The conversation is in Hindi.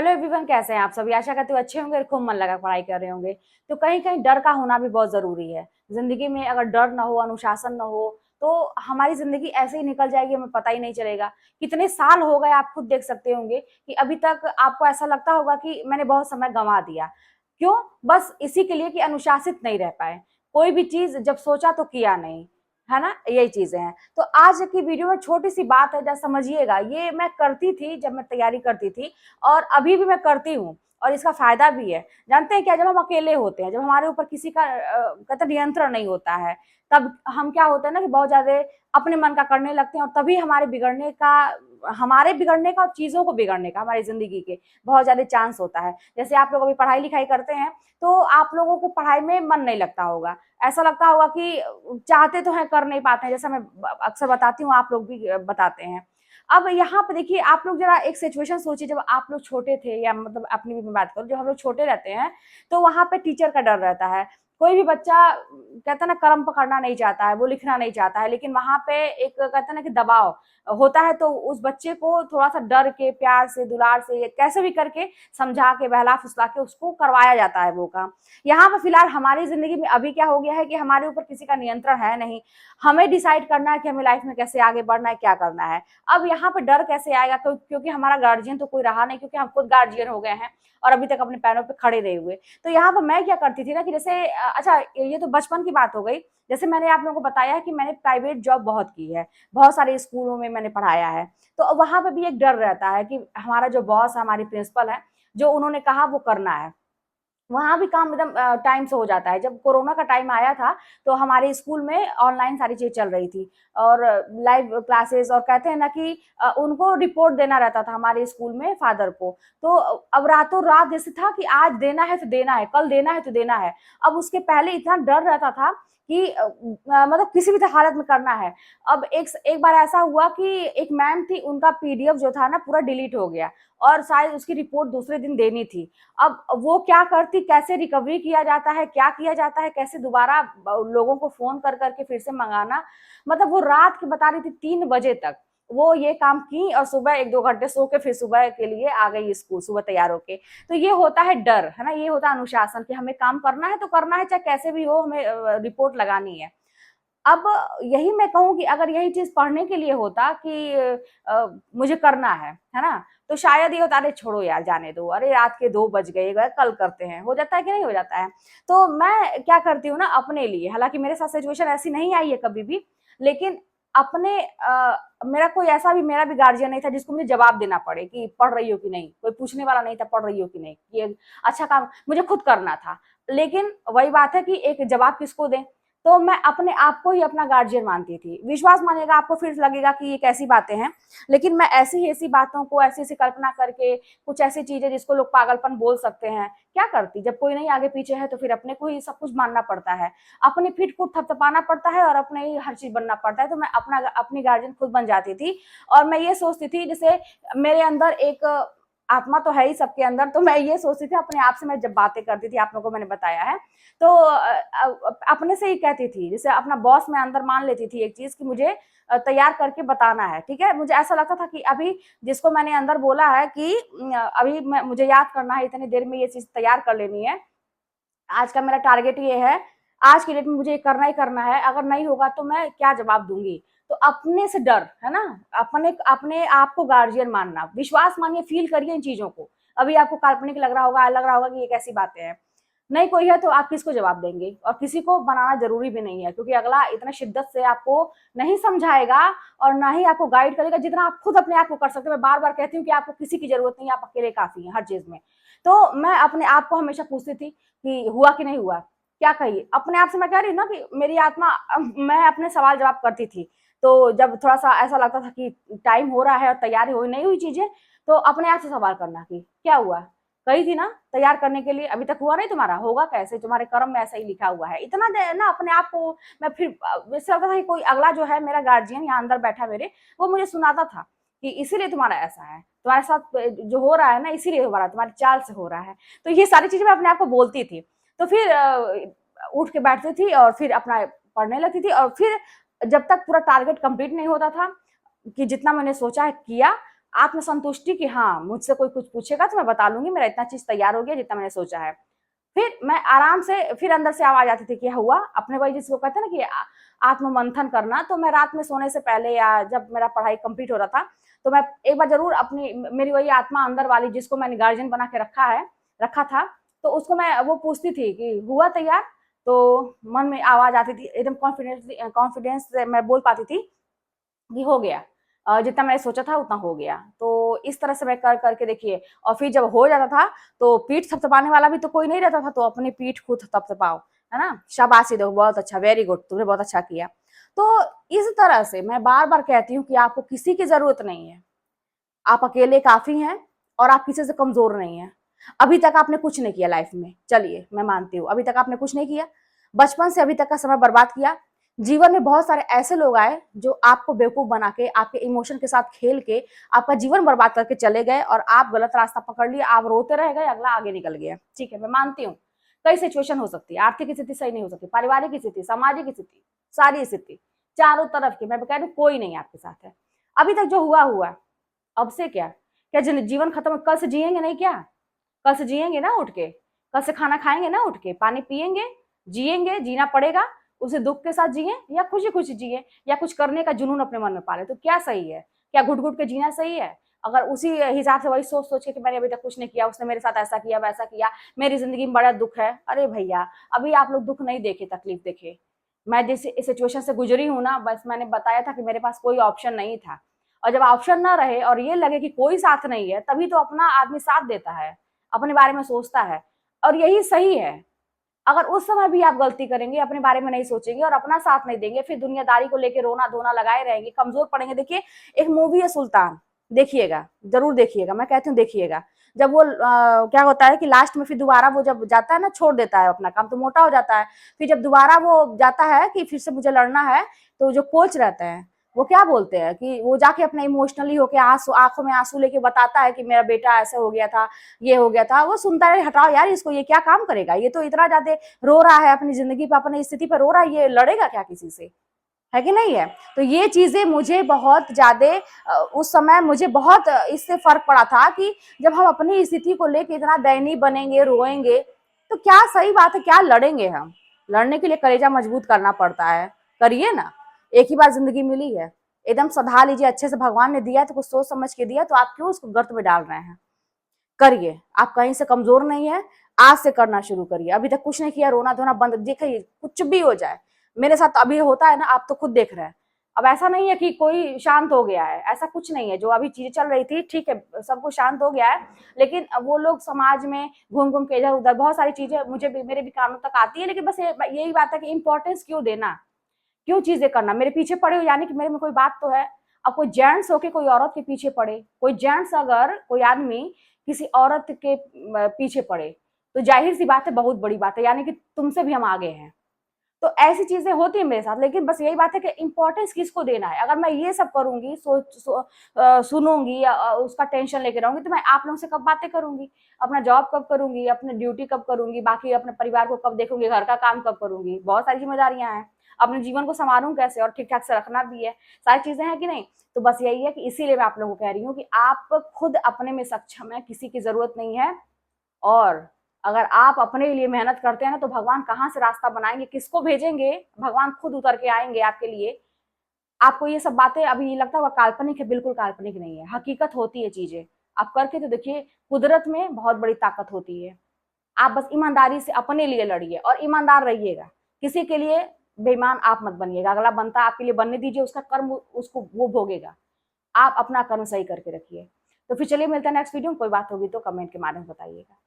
हेलो एवरीवन, कैसे हैं आप सभी। आशा करते हो अच्छे होंगे और खूब मन लगा पढ़ाई कर रहे होंगे। तो कहीं कहीं डर का होना भी बहुत जरूरी है जिंदगी में। अगर डर ना हो, अनुशासन ना हो, तो हमारी जिंदगी ऐसे ही निकल जाएगी, हमें पता ही नहीं चलेगा। कितने साल हो गए आप खुद देख सकते होंगे कि अभी तक आपको ऐसा लगता होगा कि मैंने बहुत समय गंवा दिया। क्यों? बस इसी के लिए कि अनुशासित नहीं रह पाए। कोई भी चीज जब सोचा तो किया नहीं, है ना। यही चीजें हैं। तो आज की वीडियो में छोटी सी बात है, जब समझिएगा। ये मैं करती थी जब मैं तैयारी करती थी, और अभी भी मैं करती हूँ, और इसका फायदा भी है। जानते हैं क्या? जब हम अकेले होते हैं, जब हमारे ऊपर किसी का कहते नियंत्रण नहीं होता है, तब हम क्या होता है ना कि बहुत ज्यादा अपने मन का करने लगते हैं, और तभी हमारे बिगड़ने का और चीजों को बिगड़ने का, हमारी जिंदगी के बहुत ज्यादा चांस होता है। जैसे आप लोग अभी पढ़ाई लिखाई करते हैं, तो आप लोगों को पढ़ाई में मन नहीं लगता होगा। ऐसा लगता होगा कि चाहते तो हैं, कर नहीं पाते हैं। जैसा मैं अक्सर बताती हूँ, आप लोग भी बताते हैं। अब यहाँ पे देखिए, आप लोग जरा एक सिचुएशन सोचिए, जब आप लोग छोटे थे, या मतलब अपनी भी मैं बात करूँ, जब हम लोग छोटे रहते हैं, तो वहां पे टीचर का डर रहता है। कोई भी बच्चा कहता है ना, कलम पकड़ना नहीं चाहता है, वो लिखना नहीं चाहता है, लेकिन वहां पे एक कहता है ना कि दबाव होता है। तो उस बच्चे को थोड़ा सा डर के, प्यार से, दुलार से, कैसे भी करके समझा के, बहला फुसला के उसको करवाया जाता है वो काम। यहाँ पे फिलहाल हमारी जिंदगी में अभी क्या हो गया है कि हमारे ऊपर किसी का नियंत्रण है नहीं। हमें डिसाइड करना है कि हमें लाइफ में कैसे आगे बढ़ना है, क्या करना है। अब यहाँ पे डर कैसे आएगा? क्योंकि हमारा गार्जियन तो कोई रहा नहीं, क्योंकि हम खुद गार्जियन हो गए हैं और अभी तक अपने पैरों पे खड़े रहे हुए। तो यहाँ पर मैं क्या करती थी ना कि जैसे अच्छा, ये तो बचपन की बात हो गई। जैसे मैंने आप लोगों को बताया है कि मैंने प्राइवेट जॉब बहुत की है, बहुत सारे स्कूलों में मैंने पढ़ाया है। तो वहां पे भी एक डर रहता है कि हमारा जो बॉस है, हमारी प्रिंसिपल है, जो उन्होंने कहा वो करना है। वहाँ भी काम एकदम टाइम से हो जाता है। जब कोरोना का टाइम आया था, तो हमारे स्कूल में ऑनलाइन सारी चीज़ चल रही थी, और लाइव क्लासेस, और कहते हैं ना कि उनको रिपोर्ट देना रहता था हमारे स्कूल में फादर को। तो अब रातों रात जैसे था कि आज देना है तो देना है, कल देना है तो देना है। अब उसके पहले इतना डर रहता था कि मतलब किसी भी हालत में करना है। अब एक बार ऐसा हुआ कि एक मैम थी, उनका पीडीएफ जो था ना पूरा डिलीट हो गया, और शायद उसकी रिपोर्ट दूसरे दिन देनी थी। अब वो क्या करती, कैसे रिकवरी किया जाता है, क्या किया जाता है, कैसे दोबारा लोगों को फोन कर करके फिर से मंगाना। मतलब वो रात की बता रही थी 3 बजे तक वो ये काम की, और सुबह 1-2 घंटे सो के फिर सुबह के लिए आ गई स्कूल, सुबह तैयार होके। तो ये होता है डर, है ना। ये होता है अनुशासन कि हमें काम करना है तो करना है, चाहे कैसे भी हो, हमें रिपोर्ट लगानी है। अब यही मैं कहूँ कि अगर यही चीज पढ़ने के लिए होता कि मुझे करना है ना, तो शायद ये होता, अरे छोड़ो यार, जाने दो, अरे रात के 2 बज गए, कल करते हैं। हो जाता है कि नहीं हो जाता है? तो मैं क्या करती हूँ ना अपने लिए, हालांकि मेरे साथ सिचुएशन ऐसी नहीं आई है कभी भी, लेकिन अपने मेरा कोई ऐसा भी, मेरा भी गार्जियन नहीं था जिसको मुझे जवाब देना पड़े कि पढ़ रही हो कि नहीं। कोई पूछने वाला नहीं था पढ़ रही हो कि नहीं। ये अच्छा काम मुझे खुद करना था। लेकिन वही बात है कि एक जवाब किसको दें। तो मैं अपने आप को ही अपना गार्जियन मानती थी। विश्वास मानिएगा, आपको फिर लगेगा कि ये कैसी बातें हैं, लेकिन मैं ऐसी ऐसी बातों को, ऐसी ऐसी कल्पना करके, कुछ ऐसी चीजें जिसको लोग पागलपन बोल सकते हैं, क्या करती। जब कोई नहीं आगे पीछे है तो फिर अपने को ही सब कुछ मानना पड़ता है, अपनी पीठ को थपथपाना पड़ता है, और अपने ही हर चीज बनना पड़ता है। तो मैं अपनी गार्जियन खुद बन जाती थी। और मैं ये सोचती थी, जैसे मेरे अंदर एक आत्मा तो है ही सबके अंदर, तो मैं ये सोचती थी अपने आप से। मैं जब बातें करती थी, आप लोगों को मैंने बताया है, तो अपने से ही कहती थी, जैसे अपना बॉस मैं अंदर मान लेती थी एक चीज कि मुझे तैयार करके बताना है। ठीक है, मुझे ऐसा लगता था कि अभी जिसको मैंने अंदर बोला है कि अभी मुझे याद करना है, इतनी देर में ये चीज तैयार कर लेनी है, आज का मेरा टारगेट ये है, आज की डेट में मुझे ये करना ही करना है, अगर नहीं होगा तो मैं क्या जवाब दूंगी। तो अपने से डर, है ना। अपने अपने आप को गार्जियन मानना, विश्वास मानिए, फील करिए इन चीजों को। अभी आपको काल्पनिक लग रहा होगा कि ये कैसी बातें हैं। नहीं कोई है तो आप किसको जवाब देंगे, और किसी को बनाना जरूरी भी नहीं है, क्योंकि अगला इतना शिद्दत से आपको नहीं समझाएगा, और ना ही आपको गाइड करेगा, जितना आप खुद अपने आप को कर सकते हो। मैं बार बार कहती हूँ कि आपको किसी की जरूरत नहीं है, आप अकेले काफी हैं हर चीज में। तो मैं अपने आप को हमेशा पूछती थी कि हुआ कि नहीं हुआ, क्या कहिए। अपने आप से मैं कह रही हूँ ना कि मेरी आत्मा, मैं अपने सवाल जवाब करती थी। तो जब थोड़ा सा ऐसा लगता था कि टाइम हो रहा है और तैयारी हो नहीं हुई चीजें, तो अपने आप से सवाल करना कि क्या हुआ, कही थी ना तैयार करने के लिए, अभी तक हुआ नहीं, तुम्हारा होगा कैसे, तुम्हारे कर्म में ऐसा ही लिखा हुआ है। इतना ना अपने आप को मैं फिर वैसे लगता था कि कोई अगला जो है मेरा गार्जियन यहाँ अंदर बैठा मेरे, वो मुझे सुनाता था कि इसीलिए तुम्हारा ऐसा है, तुम्हारे साथ जो हो रहा है ना, इसीलिए हो रहा है, तुम्हारी चाल से हो रहा है। तो ये सारी चीजें मैं अपने आप को बोलती थी। तो फिर उठ के बैठती थी और फिर अपना पढ़ने लगती थी, और फिर जब तक पूरा टारगेट कंप्लीट नहीं होता था कि जितना मैंने सोचा है किया, आत्मसंतुष्टि कि हाँ, मुझसे कोई कुछ पूछेगा तो मैं बता लूँगी, मेरा इतना चीज़ तैयार हो गया जितना मैंने सोचा है। फिर मैं आराम से फिर अंदर से आवाज़ आती थी कि हुआ, अपने वही जिसको कहते हैं ना कि आत्म-मंथन करना, तो मैं रात में सोने से पहले या जब मेरा पढ़ाई कंप्लीट हो रहा था, तो मैं एक बार ज़रूर अपनी मेरी वही आत्मा अंदर वाली जिसको मैंने गार्जियन बना के रखा था, तो उसको मैं वो पूछती थी कि हुआ तैयार? तो मन में आवाज़ आती थी, एकदम कॉन्फिडेंस से मैं बोल पाती थी कि हो गया। जितना मैंने सोचा था उतना हो गया। तो इस तरह से मैं कर के देखिए, और फिर जब हो जाता था तो पीठ थपथपाने वाला भी तो कोई नहीं रहता था, तो अपनी पीठ खुद थपथपाओ, है ना? शाबाशी दो, बहुत अच्छा, वेरी गुड, तुमने बहुत अच्छा किया। तो इस तरह से मैं बार-बार कहती हूँ कि आपको किसी की ज़रूरत नहीं है। आप अकेले काफ़ी हैं और आप किसी से कमज़ोर नहीं हैं। अभी तक आपने कुछ नहीं किया लाइफ़ में, चलिए मैं मानती हूँ, अभी तक आपने कुछ नहीं किया। बचपन से अभी तक का समय बर्बाद किया। जीवन में बहुत सारे ऐसे लोग आए जो आपको बेवकूफ़ बना के, आपके इमोशन के साथ खेल के, आपका जीवन बर्बाद करके चले गए और आप गलत रास्ता पकड़ लिए, आप रोते रह गए, अगला आगे निकल गया। ठीक है, मैं मानती हूँ। कई सिचुएशन हो सकती है, आर्थिक स्थिति सही नहीं हो सकती, पारिवारिक स्थिति, सामाजिक स्थिति, सारी स्थिति, चारों तरफ की, मैं कह रही हूँ कोई नहीं आपके साथ है। अभी तक जो हुआ, हुआ। अब से क्या? क्या जीवन खत्म, कल से जिएंगे नहीं क्या? कल से जिएंगे ना उठ के, कल से खाना खाएंगे ना उठ के, पानी पिएंगे, जिएंगे, जीना पड़ेगा, उसे दुख के साथ जिए या खुशी खुशी जिए, या कुछ करने का जुनून अपने मन में पाले, तो क्या सही है? क्या घुट घुट के जीना सही है? अगर उसी हिसाब से वही सोच सोच के कि मैंने अभी तक कुछ नहीं किया, उसने मेरे साथ ऐसा किया वैसा किया, मेरी जिंदगी में बड़ा दुख है, अरे भैया अभी आप लोग दुख नहीं देखे, तकलीफ देखे। मैं जिस सिचुएशन से गुजरी हूँ ना, बस मैंने बताया था कि मेरे पास कोई ऑप्शन नहीं था, और जब ऑप्शन ना रहे और ये लगे कि कोई साथ नहीं है, तभी तो अपना आदमी साथ देता है, अपने बारे में सोचता है, और यही सही है। अगर उस समय भी आप गलती करेंगे, अपने बारे में नहीं सोचेंगे और अपना साथ नहीं देंगे, फिर दुनियादारी को लेके रोना धोना लगाए रहेंगे, कमजोर पड़ेंगे। देखिए, एक मूवी है सुल्तान, देखिएगा, जरूर देखिएगा, मैं कहती हूँ देखिएगा। जब वो क्या होता है कि लास्ट में फिर दोबारा वो जब जाता है ना, छोड़ देता है अपना काम, तो मोटा हो जाता है। फिर जब दोबारा वो जाता है कि फिर से मुझे लड़ना है, तो जो कोच रहते हैं वो क्या बोलते हैं कि वो जाके अपना इमोशनली होके आंसू, आंखों में आंसू लेके बताता है कि मेरा बेटा ऐसा हो गया था, ये हो गया था। वो सुनता है, हटाओ यार इसको, ये क्या काम करेगा, ये तो इतना ज्यादा रो रहा है अपनी जिंदगी पर, अपनी स्थिति पर रो रहा है, ये लड़ेगा क्या किसी से? है कि नहीं है? तो ये चीजें मुझे बहुत ज्यादा उस समय मुझे बहुत इससे फर्क पड़ा था कि जब हम अपनी स्थिति को लेकर इतना दयनीय बनेंगे, रोएंगे, तो क्या सही बात है, क्या लड़ेंगे हम? लड़ने के लिए कलेजा मजबूत करना पड़ता है, करिए ना। एक ही बार जिंदगी मिली है, एकदम सधा लीजिए, अच्छे से भगवान ने दिया तो कुछ सोच समझ के दिया, तो आप क्यों उसको गर्त में डाल रहे हैं? करिए, आप कहीं से कमजोर नहीं है, आज से करना शुरू करिए। अभी तक कुछ नहीं किया, रोना धोना बंद, देखिए कुछ भी हो जाए, मेरे साथ अभी होता है ना, आप तो खुद देख रहे हैं। अब ऐसा नहीं है कि कोई शांत हो गया है, ऐसा कुछ नहीं है। जो अभी चीजें चल रही थी, ठीक है, सब कुछ शांत हो गया है, लेकिन वो लोग समाज में घूम घूम के इधर उधर बहुत सारी चीजें मुझे भी, मेरे भी कानों तक आती है, लेकिन बस यही बात है कि इंपॉर्टेंस क्यों देना, क्यों चीजें करना, मेरे पीछे पड़े हो यानी कि मेरे में कोई बात तो है। अब कोई जेंट्स होके कोई औरत के पीछे पड़े, कोई जेंट्स अगर कोई आदमी किसी औरत के पीछे पड़े, तो जाहिर सी बात है बहुत बड़ी बात है, यानी कि तुमसे भी हम आगे हैं। तो ऐसी चीजें होती है मेरे साथ, लेकिन बस यही बात है कि इंपॉर्टेंस किसको देना है। अगर मैं ये सब करूंगी, सुनूंगी या उसका टेंशन लेके रहूंगी, तो मैं आप लोगों से कब बातें करूंगी, अपना जॉब कब करूंगी, अपनी ड्यूटी कब करूंगी, बाकी अपने परिवार को कब देखूंगी, घर का काम कब करूंगी, बहुत सारी जिम्मेदारियां हैं। अपने जीवन को संभालूं कैसे, और ठीक ठाक से रखना भी है, सारी चीजें हैं कि नहीं। तो बस यही है कि इसीलिए मैं आप लोगों को कह रही हूँ कि आप खुद अपने में सक्षम है, किसी की जरूरत नहीं है। और अगर आप अपने लिए मेहनत करते हैं ना, तो भगवान कहाँ से रास्ता बनाएंगे, किसको भेजेंगे, भगवान खुद उतर के आएंगे आपके लिए। आपको ये सब बातें अभी लगता होगा काल्पनिक है, बिल्कुल काल्पनिक नहीं है, हकीकत होती है चीजें। आप करके तो देखिए, कुदरत में बहुत बड़ी ताकत होती है। आप बस ईमानदारी से अपने लिए लड़िए और ईमानदार रहिएगा, किसी के लिए बेईमान आप मत बनिएगा। अगला बनता आपके लिए बनने दीजिए, उसका कर्म उसको वो भोगेगा। आप अपना कर्म सही करके रखिए। तो फिर चलिए मिलते हैं नेक्स्ट वीडियो में, कोई बात होगी तो कमेंट के माध्यम से बताइएगा।